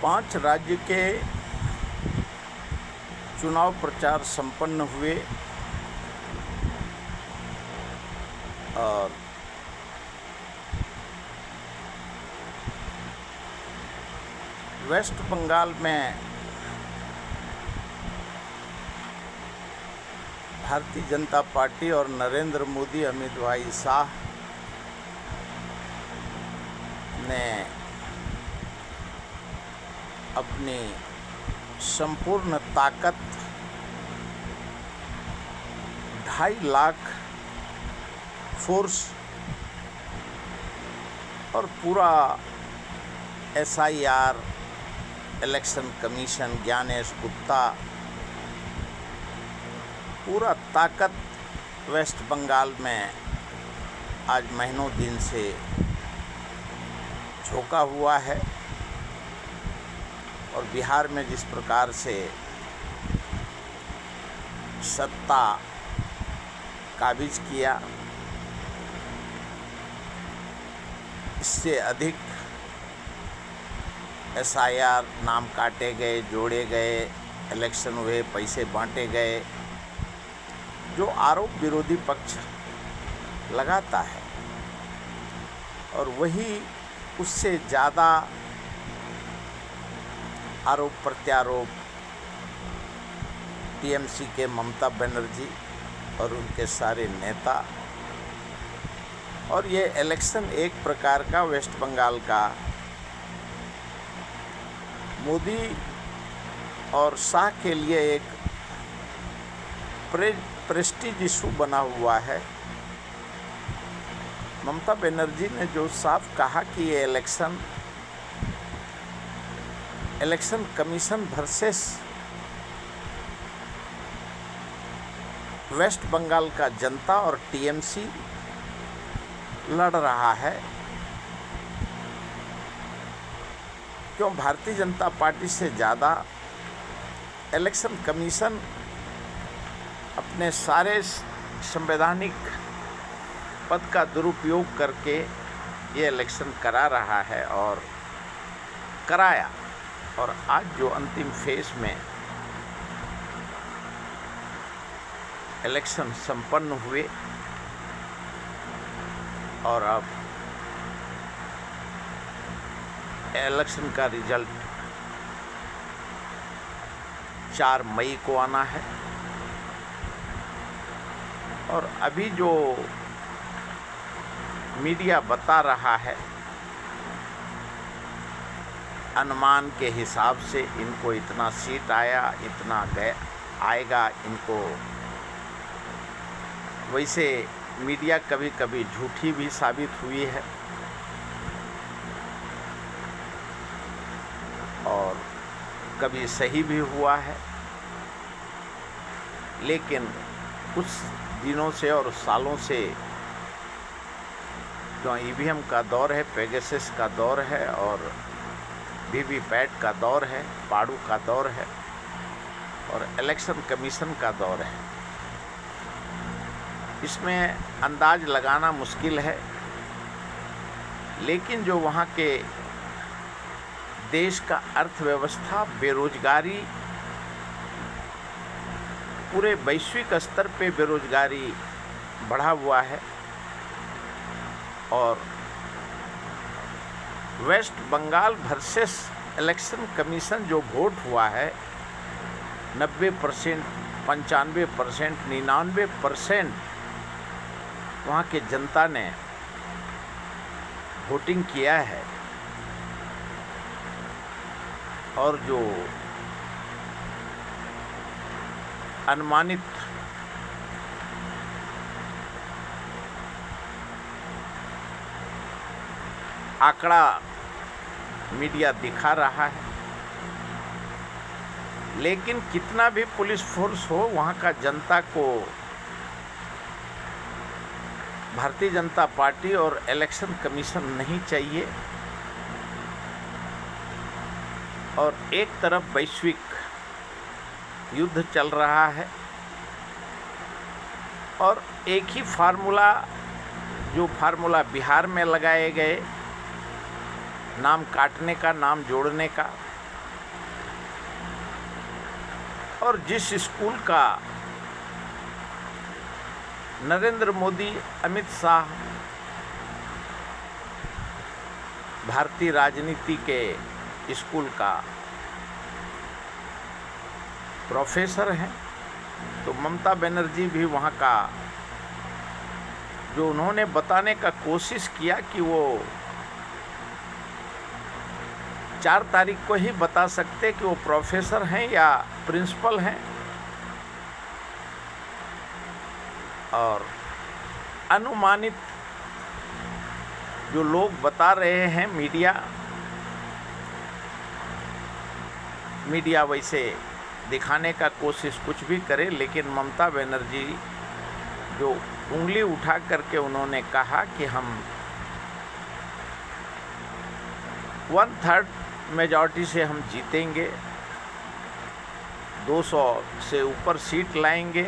5 राज्य के चुनाव प्रचार संपन्न हुए और वेस्ट बंगाल में भारतीय जनता पार्टी और नरेंद्र मोदी अमित भाई शाह ने अपनी संपूर्ण ताकत 2.5 लाख फोर्स और पूरा SIR election commission Gyanesh Gupta पूरा ताकत वेस्ट बंगाल में आज महीनों दिन से झोंका हुआ है और बिहार में जिस प्रकार से सत्ता काबिज किया, इससे अधिक SIR नाम काटे गए, जोड़े गए, इलेक्शन हुए, पैसे बांटे गए, जो आरोप विरोधी पक्ष लगाता है और वही उससे ज़्यादा आरोप प्रत्यारोप TMC के ममता बनर्जी और उनके सारे नेता। और ये इलेक्शन एक प्रकार का वेस्ट बंगाल का मोदी और शाह के लिए एक प्रेस्टीज इशू बना हुआ है। ममता बनर्जी ने जो साफ कहा कि ये election commission versus West Bengal का जनता और TMC लड़ रहा है, क्यों भारतीय जनता पार्टी से ज़्यादा इलेक्शन कमीशन अपने सारे संवैधानिक पद का दुरुपयोग करके ये इलेक्शन करा रहा है और कराया। और आज जो अंतिम फेज में इलेक्शन संपन्न हुए और अब इलेक्शन का रिजल्ट 4 मई को आना है और अभी जो मीडिया बता रहा है अनुमान के हिसाब से इनको इतना सीट आया, इतना आएगा इनको, वैसे मीडिया कभी कभी झूठी भी साबित हुई है और कभी सही भी हुआ है। लेकिन कुछ दिनों से और सालों से जो EVM का दौर है, पेगासस का दौर है और VVPAT का दौर है, पाड़ू का दौर है और इलेक्शन कमीशन का दौर है, इसमें अंदाज लगाना मुश्किल है। लेकिन जो वहाँ के देश का अर्थव्यवस्था, बेरोजगारी, पूरे वैश्विक स्तर पे बेरोजगारी बढ़ा हुआ है और West Bengal versus election commission जो वोट हुआ है 90%, 95%, 99% वहाँ के जनता ने वोटिंग किया है और जो अनुमानित आंकड़ा मीडिया दिखा रहा है, लेकिन कितना भी पुलिस फोर्स हो, वहाँ का जनता को भारतीय जनता पार्टी और इलेक्शन कमीशन नहीं चाहिए। और एक तरफ वैश्विक युद्ध चल रहा है और एक ही फार्मूला, जो फार्मूला बिहार में लगाए गए, नाम काटने का, नाम जोड़ने का, और जिस स्कूल का नरेंद्र मोदी, अमित शाह भारतीय राजनीति के स्कूल का प्रोफेसर हैं, तो ममता बनर्जी भी वहाँ का जो उन्होंने बताने का कोशिश किया कि वो 4 तारीख को ही बता सकते कि वो प्रोफेसर हैं या प्रिंसिपल हैं, और अनुमानित जो लोग बता रहे हैं मीडिया वैसे दिखाने का कोशिश कुछ भी करे, लेकिन ममता बनर्जी जो उंगली उठा करके उन्होंने कहा कि हम 1/3 मेजॉरिटी से हम जीतेंगे, 200 से ऊपर सीट लाएंगे।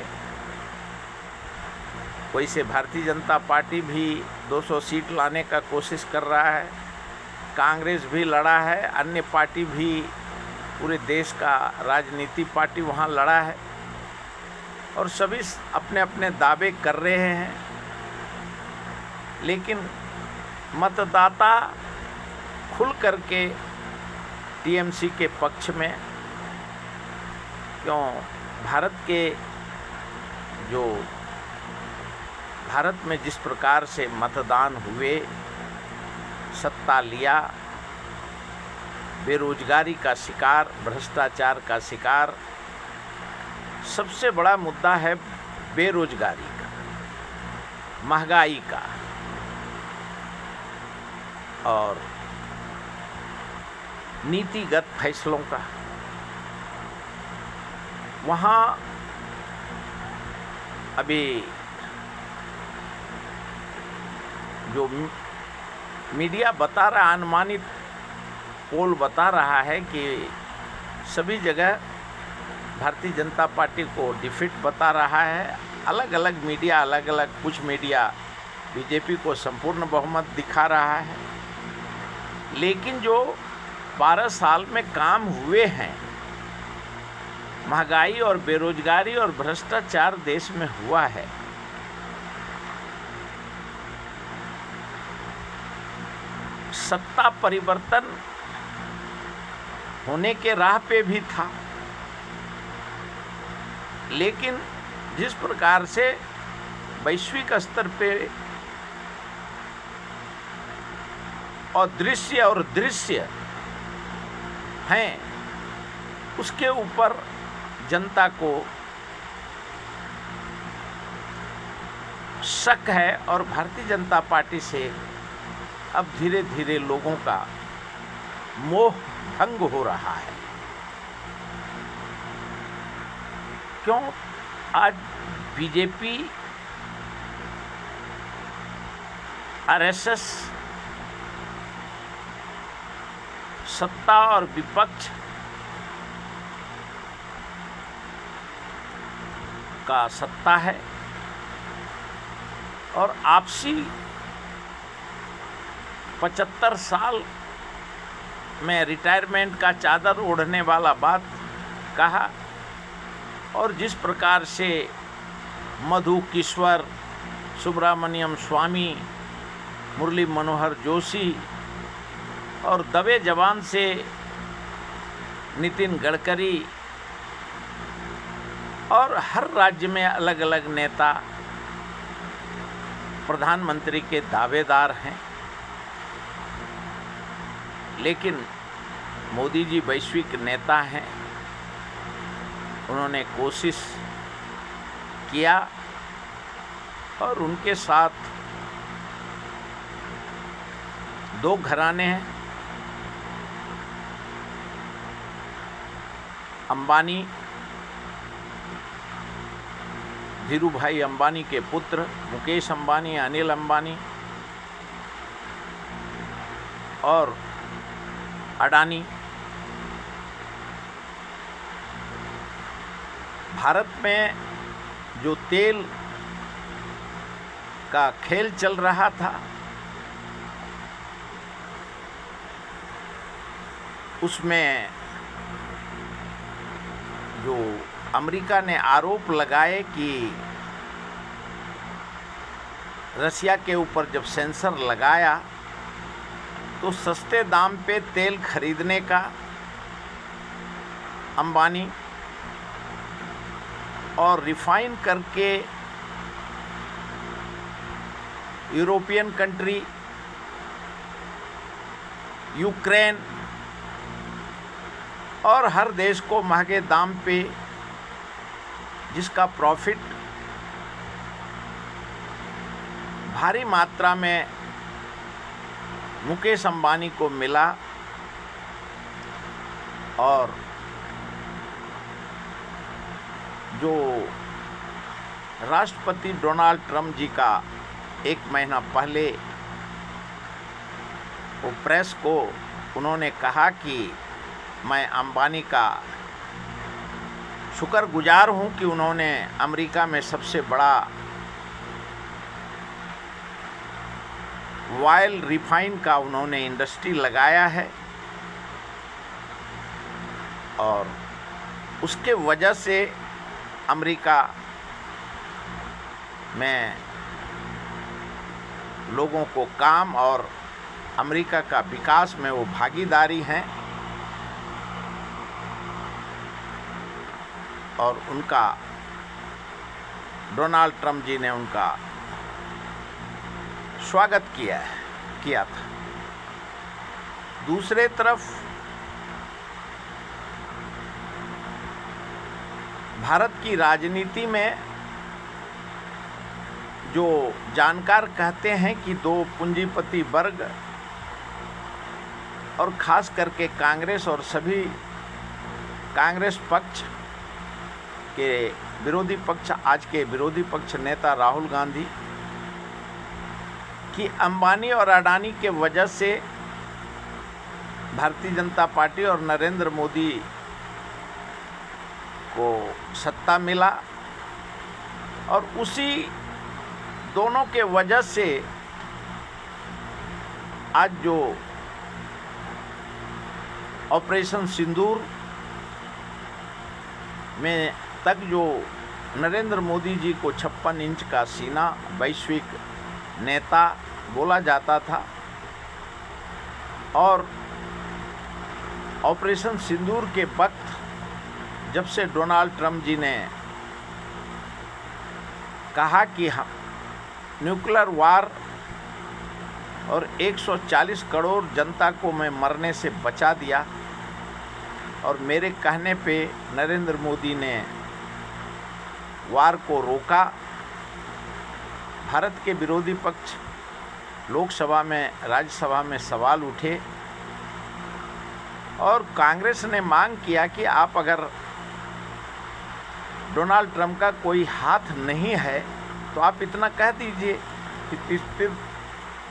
वैसे भारतीय जनता पार्टी भी 200 सीट लाने का कोशिश कर रहा है, कांग्रेस भी लड़ा है, अन्य पार्टी भी, पूरे देश का राजनीति पार्टी वहाँ लड़ा है, और सभी अपने अपने दावे कर रहे हैं। लेकिन मतदाता खुल करके टीएमसी के पक्ष में, क्यों भारत में जिस प्रकार से मतदान हुए, सत्ता लिया, बेरोजगारी का शिकार, भ्रष्टाचार का शिकार, सबसे बड़ा मुद्दा है बेरोजगारी का, महंगाई का, और नीतिगत फैसलों का। वहाँ अभी जो मीडिया बता रहा, अनुमानित पोल बता रहा है कि सभी जगह भारतीय जनता पार्टी को डिफीट बता रहा है। अलग अलग मीडिया, कुछ मीडिया बीजेपी को संपूर्ण बहुमत दिखा रहा है। लेकिन जो 12 साल में काम हुए हैं, महंगाई और बेरोजगारी और भ्रष्टाचार देश में हुआ है, सत्ता परिवर्तन होने के राह पे भी था। लेकिन जिस प्रकार से वैश्विक स्तर पे अदृश्य और दृश्य हैं, उसके ऊपर जनता को शक है, और भारतीय जनता पार्टी से अब धीरे धीरे लोगों का मोह भंग हो रहा है। क्यों? आज बीजेपी, आरएसएस, सत्ता और विपक्ष का सत्ता है, और आपसी 75 साल में रिटायरमेंट का चादर ओढ़ने वाला बात कहा, और जिस प्रकार से मधु किश्वर, सुब्रमण्यम स्वामी, मुरली मनोहर जोशी और दबे जवान से नितिन गडकरी, और हर राज्य में अलग अलग नेता प्रधानमंत्री के दावेदार हैं। लेकिन मोदी जी वैश्विक नेता हैं, उन्होंने कोशिश किया, और उनके साथ 2 घराने हैं, अंबानी, धीरू भाई अंबानी के पुत्र मुकेश अंबानी, अनिल अंबानी और अडानी। भारत में जो तेल का खेल चल रहा था, उसमें जो अमेरिका ने आरोप लगाए कि रसिया के ऊपर जब सेंसर लगाया तो सस्ते दाम पे तेल खरीदने का अंबानी और रिफाइन करके यूरोपियन कंट्री, यूक्रेन और हर देश को महंगे दाम पे जिसका प्रॉफिट भारी मात्रा में मुकेश अंबानी को मिला और जो राष्ट्रपति डोनाल्ड ट्रंप जी का एक महीना पहले वो प्रेस को उन्होंने कहा कि मैं अंबानी का शुक्रगुजार हूं कि उन्होंने अमेरिका में सबसे बड़ा ऑयल रिफाइन का उन्होंने इंडस्ट्री लगाया है और उसके वजह से अमेरिका में लोगों को काम और अमेरिका का विकास में वो भागीदारी हैं और उनका डोनाल्ड ट्रंप जी ने उनका स्वागत किया था। दूसरे तरफ भारत की राजनीति में जो जानकार कहते हैं कि दो पूंजीपति वर्ग और खास करके कांग्रेस और सभी कांग्रेस पक्ष के विरोधी पक्ष, आज के विरोधी पक्ष नेता राहुल गांधी, कि अंबानी और अडानी के वजह से भारतीय जनता पार्टी और नरेंद्र मोदी को सत्ता मिला और उसी दोनों के वजह से आज जो ऑपरेशन सिंदूर में तक जो नरेंद्र मोदी जी को 56 इंच का सीना, वैश्विक नेता बोला जाता था और ऑपरेशन सिंदूर के वक्त जब से डोनाल्ड ट्रंप जी ने कहा कि हम न्यूक्लियर वार और 140 करोड़ जनता को मैं मरने से बचा दिया और मेरे कहने पे नरेंद्र मोदी ने वार को रोका। भारत के विरोधी पक्ष लोकसभा में, राज्यसभा में सवाल उठे और कांग्रेस ने मांग किया कि आप अगर डोनाल्ड ट्रंप का कोई हाथ नहीं है तो आप इतना कह दीजिए कि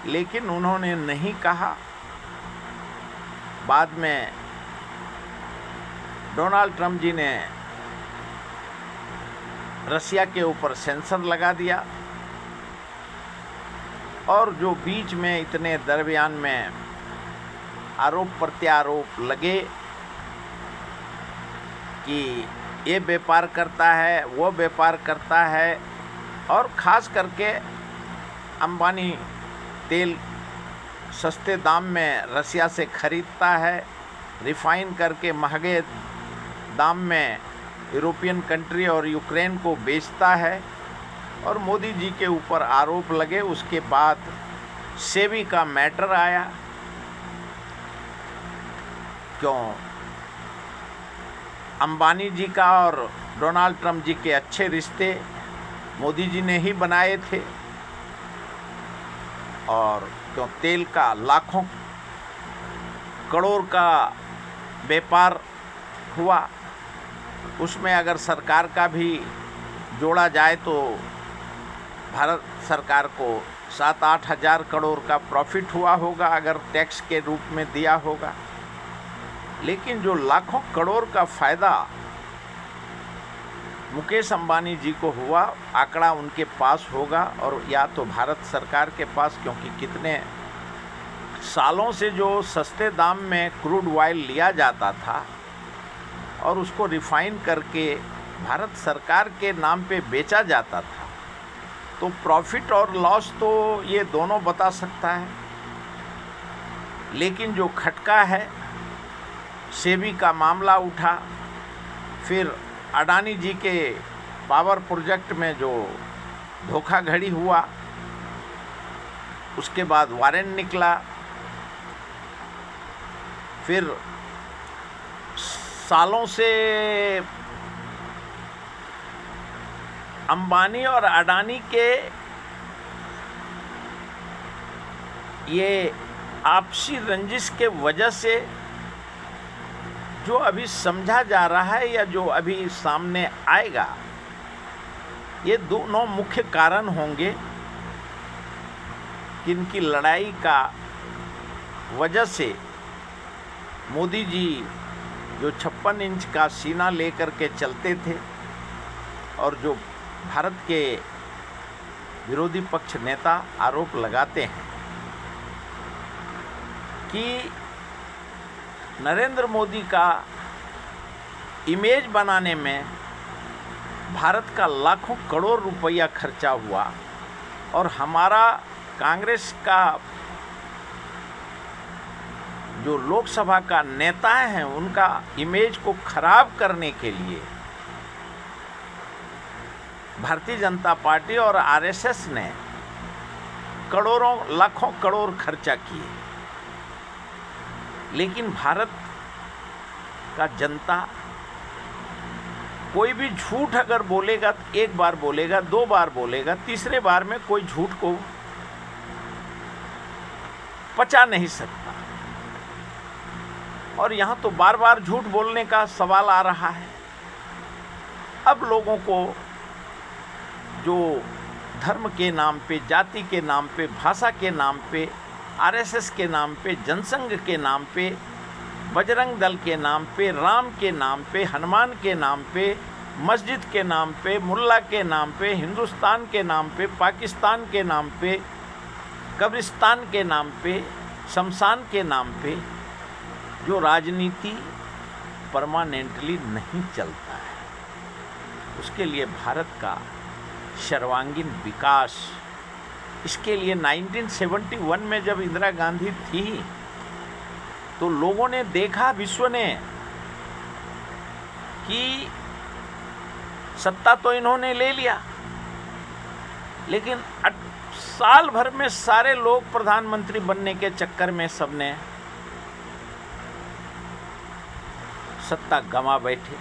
लेकिन उन्होंने नहीं कहा। बाद में डोनाल्ड ट्रंप जी ने रसिया के ऊपर सेंसर लगा दिया और जो बीच में इतने दरमियान में आरोप प्रत्यारोप लगे कि ये व्यापार करता है, वो व्यापार करता है और ख़ास करके अंबानी तेल सस्ते दाम में रसिया से ख़रीदता है, रिफ़ाइन करके महंगे दाम में यूरोपियन कंट्री और यूक्रेन को बेचता है और मोदी जी के ऊपर आरोप लगे। उसके बाद सेबी का मैटर आया। क्यों? अंबानी जी का और डोनाल्ड ट्रंप जी के अच्छे रिश्ते मोदी जी ने ही बनाए थे और क्यों तेल का लाखों करोड़ का व्यापार हुआ, उसमें अगर सरकार का भी जोड़ा जाए तो भारत सरकार को 7-8 हज़ार करोड़ का प्रॉफिट हुआ होगा अगर टैक्स के रूप में दिया होगा। लेकिन जो लाखों करोड़ का फ़ायदा मुकेश अंबानी जी को हुआ, आंकड़ा उनके पास होगा और या तो भारत सरकार के पास, क्योंकि कितने सालों से जो सस्ते दाम में क्रूड ऑयल लिया जाता था और उसको रिफ़ाइन करके भारत सरकार के नाम पे बेचा जाता था, तो प्रॉफिट और लॉस तो ये दोनों बता सकता है। लेकिन जो खटका है, सेबी का मामला उठा, फिर अडानी जी के पावर प्रोजेक्ट में जो धोखाधड़ी हुआ, उसके बाद वारंट निकला, फिर सालों से अंबानी और अडानी के ये आपसी रंजिश के वजह से जो अभी समझा जा रहा है या जो अभी सामने आएगा, ये दोनों मुख्य कारण होंगे कि इनकी लड़ाई का वजह से मोदी जी जो 56 इंच का सीना लेकर के चलते थे और जो भारत के विरोधी पक्ष नेता आरोप लगाते हैं कि नरेंद्र मोदी का इमेज बनाने में भारत का लाखों करोड़ रुपया खर्चा हुआ और हमारा कांग्रेस का जो लोकसभा का नेता हैं उनका इमेज को खराब करने के लिए भारतीय जनता पार्टी और आरएसएस ने करोड़ों लाखों करोड़ खर्चा किए। लेकिन भारत का जनता कोई भी झूठ अगर बोलेगा तो एक बार बोलेगा, 2 बार बोलेगा, तीसरे बार में कोई झूठ को पचा नहीं सकता। और यहाँ तो बार बार झूठ बोलने का सवाल आ रहा है। अब लोगों को जो धर्म के नाम पे, जाति के नाम पे, भाषा के नाम पे, आरएसएस के नाम पे, जनसंघ के नाम पे, बजरंग दल के नाम पे, राम के नाम पे, हनुमान के नाम पे, मस्जिद के नाम पे, मुल्ला के नाम पे, हिंदुस्तान के नाम पे, पाकिस्तान के नाम पे, कब्रिस्तान के नाम पे, शमशान के नाम पे जो राजनीति परमानेंटली नहीं चलता है, उसके लिए भारत का सर्वांगीण विकास, इसके लिए 1971 में जब इंदिरा गांधी थी तो लोगों ने देखा, विश्व ने, कि सत्ता तो इन्होंने ले लिया, लेकिन साल भर में सारे लोग प्रधानमंत्री बनने के चक्कर में सबने सत्ता गंवा बैठे।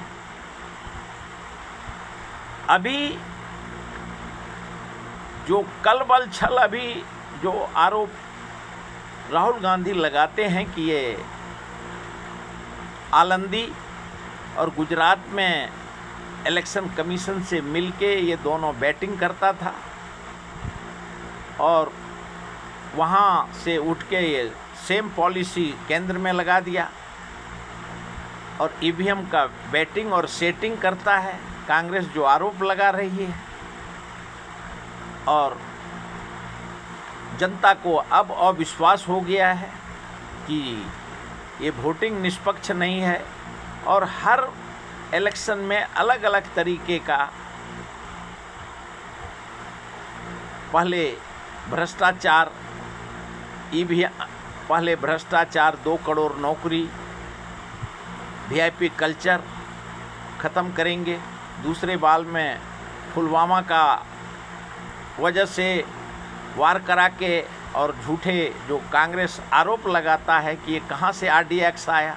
अभी जो कल बल छल, अभी जो आरोप राहुल गांधी लगाते हैं कि ये आलंदी और गुजरात में इलेक्शन कमीशन से मिलके ये दोनों बैटिंग करता था और वहाँ से उठ के ये सेम पॉलिसी केंद्र में लगा दिया और ईवीएम का बैटिंग और सेटिंग करता है, कांग्रेस जो आरोप लगा रही है। और जनता को अब अविश्वास हो गया है कि ये वोटिंग निष्पक्ष नहीं है और हर इलेक्शन में अलग अलग तरीके का, पहले भ्रष्टाचार, पहले भ्रष्टाचार, 2 करोड़ नौकरी, वीआईपी कल्चर ख़त्म करेंगे, दूसरे बाल में पुलवामा का वजह से वार करा के और झूठे जो कांग्रेस आरोप लगाता है कि ये कहाँ से आरडीएक्स आया,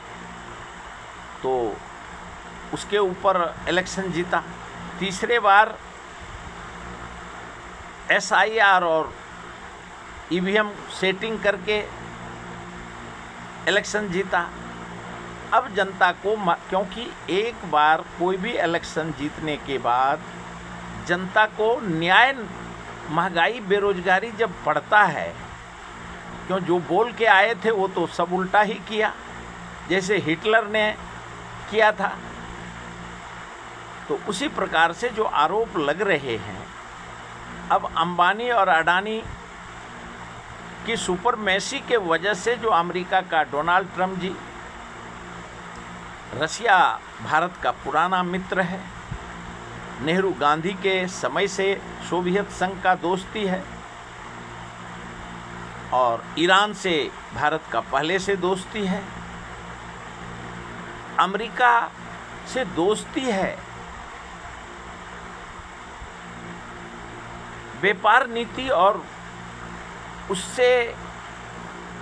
तो उसके ऊपर इलेक्शन जीता। तीसरे बार एसआईआर और ईवीएम सेटिंग करके इलेक्शन जीता। अब जनता को, क्योंकि एक बार कोई भी इलेक्शन जीतने के बाद जनता को न्याय, महंगाई, बेरोजगारी जब पड़ता है, क्यों जो बोल के आए थे वो तो सब उल्टा ही किया, जैसे हिटलर ने किया था। तो उसी प्रकार से जो आरोप लग रहे हैं, अब अंबानी और अडानी की सुपरमेसी के वजह से जो अमेरिका का डोनाल्ड ट्रंप जी, रसिया भारत का पुराना मित्र है, नेहरू गांधी के समय से सोवियत संघ का दोस्ती है और ईरान से भारत का पहले से दोस्ती है, अमेरिका से दोस्ती है। व्यापार नीति और उससे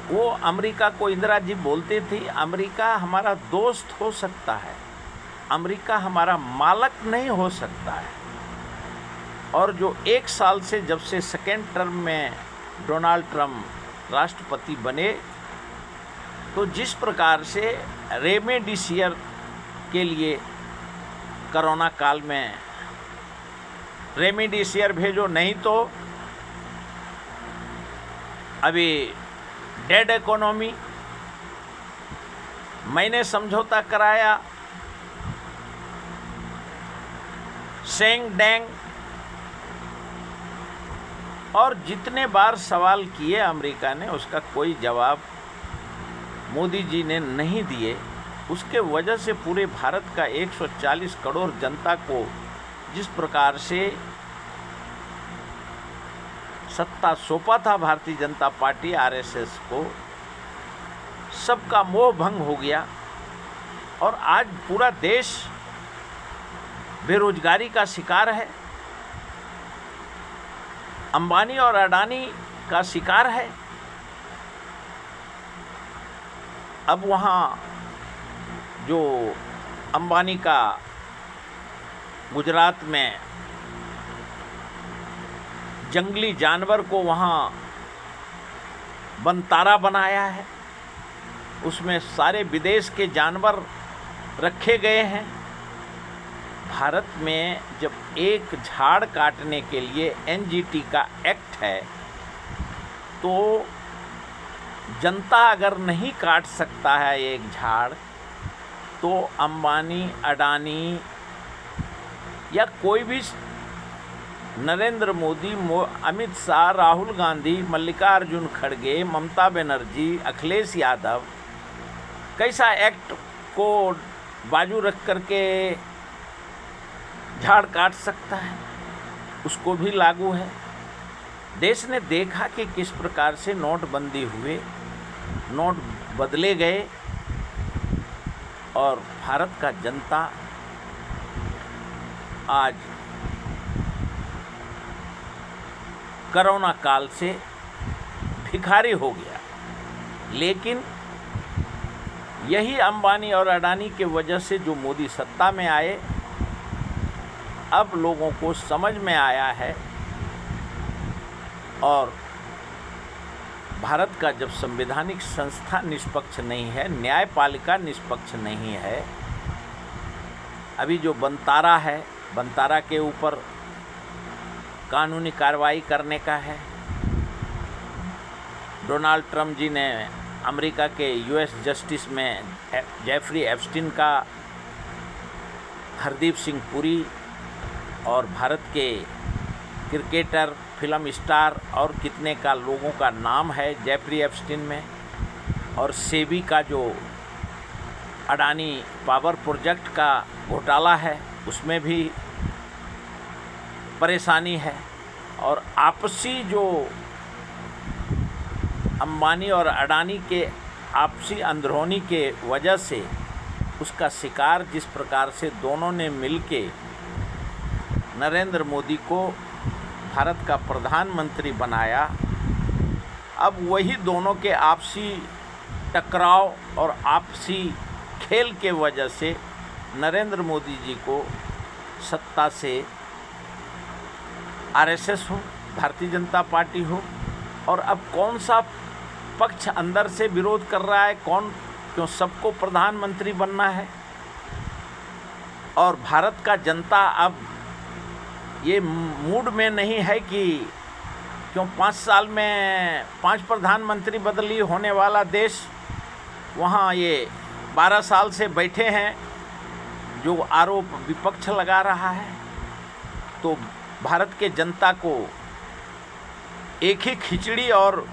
वो अमेरिका को इंदिरा जी बोलती थी, अमेरिका हमारा दोस्त हो सकता है, अमेरिका हमारा मालक नहीं हो सकता है। और जो 1 साल से जब से सेकेंड टर्म में डोनाल्ड ट्रम्प राष्ट्रपति बने, तो जिस प्रकार से रेमडेसिविर के लिए कोरोना काल में रेमडेसिविर भेजो, नहीं तो अभी डेड इकोनॉमी, मैंने समझौता कराया, शेंग डेंग, और जितने बार सवाल किए अमेरिका ने उसका कोई जवाब मोदी जी ने नहीं दिए। उसके वजह से पूरे भारत का 140 करोड़ जनता को जिस प्रकार से सत्ता सौंपा था भारतीय जनता पार्टी आरएसएस को, सबका मोह भंग हो गया और आज पूरा देश बेरोजगारी का शिकार है, अंबानी और अडानी का शिकार है। अब वहाँ जो अंबानी का गुजरात में जंगली जानवर को वहाँ बनतारा बनाया है, उसमें सारे विदेश के जानवर रखे गए हैं। भारत में जब एक झाड़ काटने के लिए एनजीटी का एक्ट है, तो जनता अगर नहीं काट सकता है एक झाड़, तो अंबानी, अडानी या कोई भी नरेंद्र मोदी, अमित शाह, राहुल गांधी, मल्लिकार्जुन खड़गे, ममता बनर्जी, अखिलेश यादव कैसा एक्ट को बाजू रख करके झाड़ काट सकता है, उसको भी लागू है। देश ने देखा कि किस प्रकार से नोटबंदी हुए, नोट बदले गए और भारत का जनता आज कोरोना काल से भिखारी हो गया। लेकिन यही अंबानी और अडानी के वजह से जो मोदी सत्ता में आए, अब लोगों को समझ में आया है। और भारत का जब संवैधानिक संस्था निष्पक्ष नहीं है, न्यायपालिका निष्पक्ष नहीं है, अभी जो बनतारा है, बनतारा के ऊपर कानूनी कार्रवाई करने का है। डोनाल्ड ट्रम्प जी ने अमेरिका के यूएस जस्टिस में जेफरी एप्स्टीन का, हरदीप सिंह पुरी और भारत के क्रिकेटर, फिल्म स्टार और कितने का लोगों का नाम है जेफरी एप्स्टीन में। और सेबी का जो अडानी पावर प्रोजेक्ट का घोटाला है, उसमें भी परेशानी है। और आपसी जो अंबानी और अडानी के आपसी अंदरूनी के वजह से उसका शिकार जिस प्रकार से दोनों ने मिलके नरेंद्र मोदी को भारत का प्रधानमंत्री बनाया, अब वही दोनों के आपसी टकराव और आपसी खेल के वजह से नरेंद्र मोदी जी को सत्ता से आरएसएस हो, भारतीय जनता पार्टी हो, और अब कौन सा पक्ष अंदर से विरोध कर रहा है, कौन क्यों सबको प्रधानमंत्री बनना है। और भारत का जनता अब ये मूड में नहीं है कि क्यों 5 साल में 5 प्रधानमंत्री बदली होने वाला देश, वहाँ ये 12 साल से बैठे हैं जो आरोप विपक्ष लगा रहा है। तो भारत के जनता को एक ही खिचड़ी और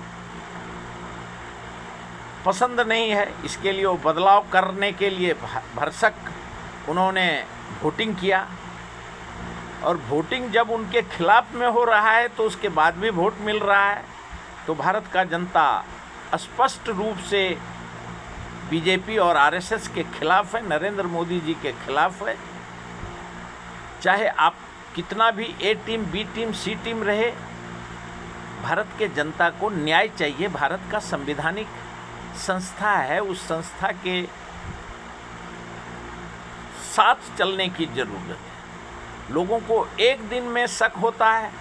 पसंद नहीं है, इसके लिए वो बदलाव करने के लिए भरसक उन्होंने वोटिंग किया। और वोटिंग जब उनके खिलाफ में हो रहा है तो उसके बाद भी वोट मिल रहा है, तो भारत का जनता स्पष्ट रूप से बीजेपी और आरएसएस के खिलाफ है, नरेंद्र मोदी जी के खिलाफ है। चाहे आप कितना भी ए टीम, बी टीम, सी टीम रहे, भारत के जनता को न्याय चाहिए। भारत का संवैधानिक संस्था है, उस संस्था के साथ चलने की जरूरत है। लोगों को एक दिन में शक होता है।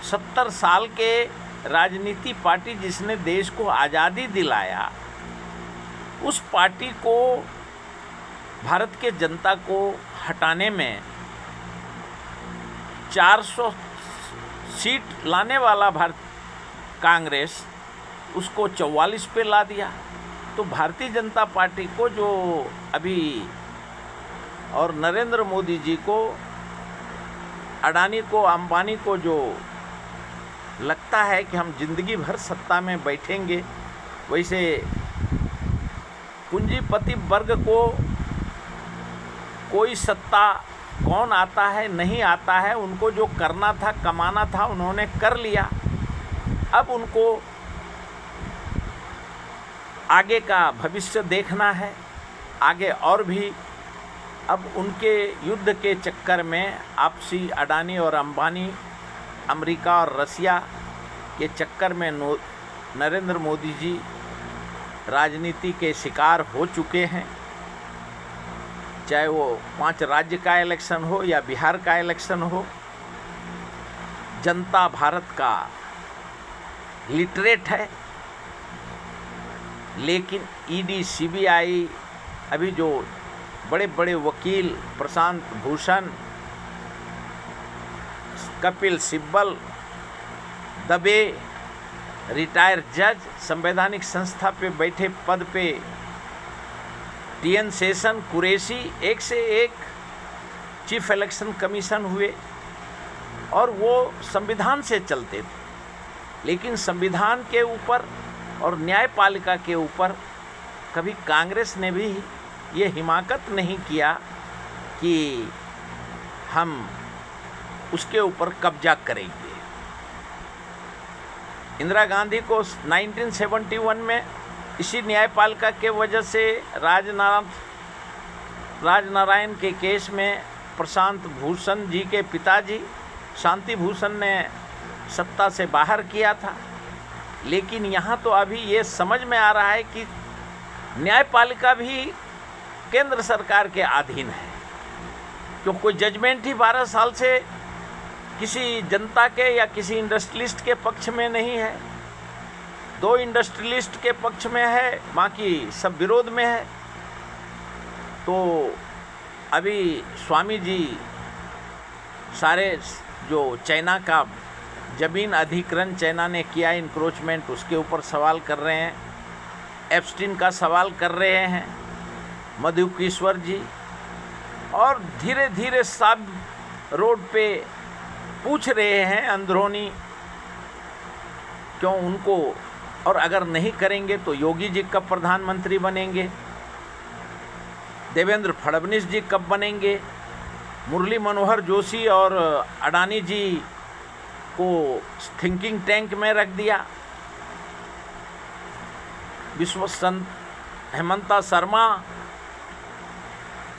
70 साल के राजनीति पार्टी जिसने देश को आज़ादी दिलाया, उस पार्टी को, भारत के जनता को हटाने में 400 सीट लाने वाला भारत कांग्रेस उसको 44 पे ला दिया। तो भारतीय जनता पार्टी को जो अभी और नरेंद्र मोदी जी को, अडानी को, अंबानी को जो लगता है कि हम जिंदगी भर सत्ता में बैठेंगे, वैसे पूंजीपति वर्ग को कोई सत्ता कौन आता है, नहीं आता है। उनको जो करना था, कमाना था, उन्होंने कर लिया। अब उनको आगे का भविष्य देखना है, आगे और भी। अब उनके युद्ध के चक्कर में आपसी अडानी और अंबानी, अमेरिका और रसिया के चक्कर में नरेंद्र मोदी जी राजनीति के शिकार हो चुके हैं। चाहे वो 5 राज्य का इलेक्शन हो या बिहार का इलेक्शन हो, जनता भारत का लिटरेट है। लेकिन ईडी, सीबीआई, अभी जो बड़े बड़े वकील प्रशांत भूषण, कपिल सिब्बल, दबे, रिटायर जज, संवैधानिक संस्था पे बैठे पद पे टीएन शेषन, कुरैशी, एक से एक चीफ इलेक्शन कमीशन हुए और वो संविधान से चलते थे। लेकिन संविधान के ऊपर और न्यायपालिका के ऊपर कभी कांग्रेस ने भी ये हिमाकत नहीं किया कि हम उसके ऊपर कब्जा करेंगे। इंदिरा गांधी को 1971 में इसी न्यायपालिका के वजह से राजनारायण के केस में प्रशांत भूषण जी के पिताजी शांति भूषण ने सत्ता से बाहर किया था। लेकिन यहाँ तो अभी ये समझ में आ रहा है कि न्यायपालिका भी केंद्र सरकार के अधीन है, क्यों कोई जजमेंट ही 12 साल से किसी जनता के या किसी इंडस्ट्रियलिस्ट के पक्ष में नहीं है। 2 इंडस्ट्रियलिस्ट के पक्ष में है, बाकी सब विरोध में है। तो अभी स्वामी जी सारे जो चाइना का ज़मीन अधिग्रहण चाइना ने किया, इंक्रोचमेंट, उसके ऊपर सवाल कर रहे हैं। एप्स्टीन का सवाल कर रहे हैं मधुकेश्वर जी, और धीरे धीरे सब रोड पे पूछ रहे हैं अंदरूनी क्यों उनको, और अगर नहीं करेंगे तो योगी जी कब प्रधानमंत्री बनेंगे, देवेंद्र फडणवीस जी कब बनेंगे। मुरली मनोहर जोशी और अडानी जी को थिंकिंग टैंक में रख दिया। हेमंता शर्मा,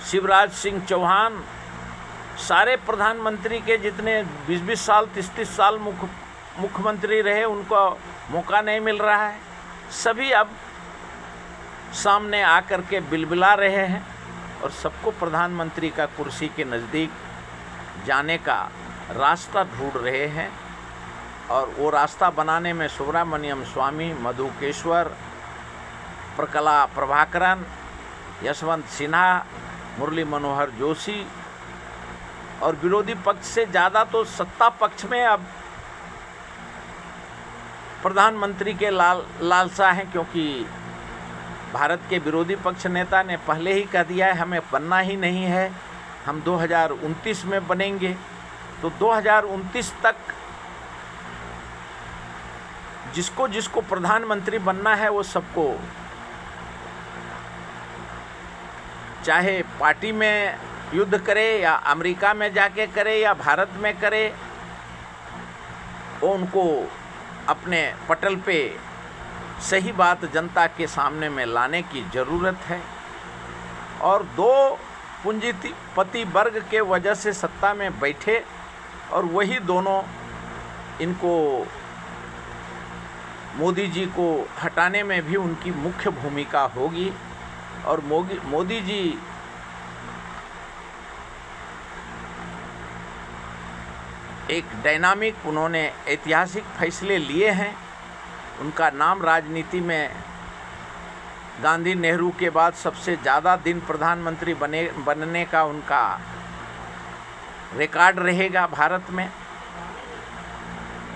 शिवराज सिंह चौहान, सारे प्रधानमंत्री के जितने 20-20 साल, 30-30 साल मुख्यमंत्री रहे, उनको मौका नहीं मिल रहा है। सभी अब सामने आकर के बिलबिला रहे हैं और सबको प्रधानमंत्री का कुर्सी के नज़दीक जाने का रास्ता ढूंढ रहे हैं। और वो रास्ता बनाने में सुब्रमण्यम स्वामी, मधुकेश्वर, प्रकला प्रभाकरन, यशवंत सिन्हा, मुरली मनोहर जोशी और विरोधी पक्ष से ज़्यादा तो सत्ता पक्ष में अब प्रधानमंत्री के लालसा हैं, क्योंकि भारत के विरोधी पक्ष नेता ने पहले ही कह दिया है हमें बनना ही नहीं है, हम 2029 में बनेंगे। तो 2029 तक जिसको जिसको प्रधानमंत्री बनना है वो सबको, चाहे पार्टी में युद्ध करे या अमेरिका में जाके करे या भारत में करे, वो उनको अपने पटल पे सही बात जनता के सामने में लाने की ज़रूरत है। और दो पूंजीपति वर्ग के वजह से सत्ता में बैठे और वही दोनों इनको मोदी जी को हटाने में भी उनकी मुख्य भूमिका होगी। और मोदी जी एक डायनामिक, उन्होंने ऐतिहासिक फैसले लिए हैं। उनका नाम राजनीति में गांधी नेहरू के बाद सबसे ज़्यादा दिन प्रधानमंत्री बनने का उनका रिकॉर्ड रहेगा भारत में।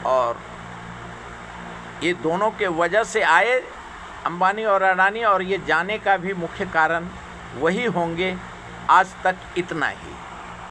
और ये दोनों के वजह से आए अंबानी और अडानी, और ये जाने का भी मुख्य कारण वही होंगे। आज तक इतना ही।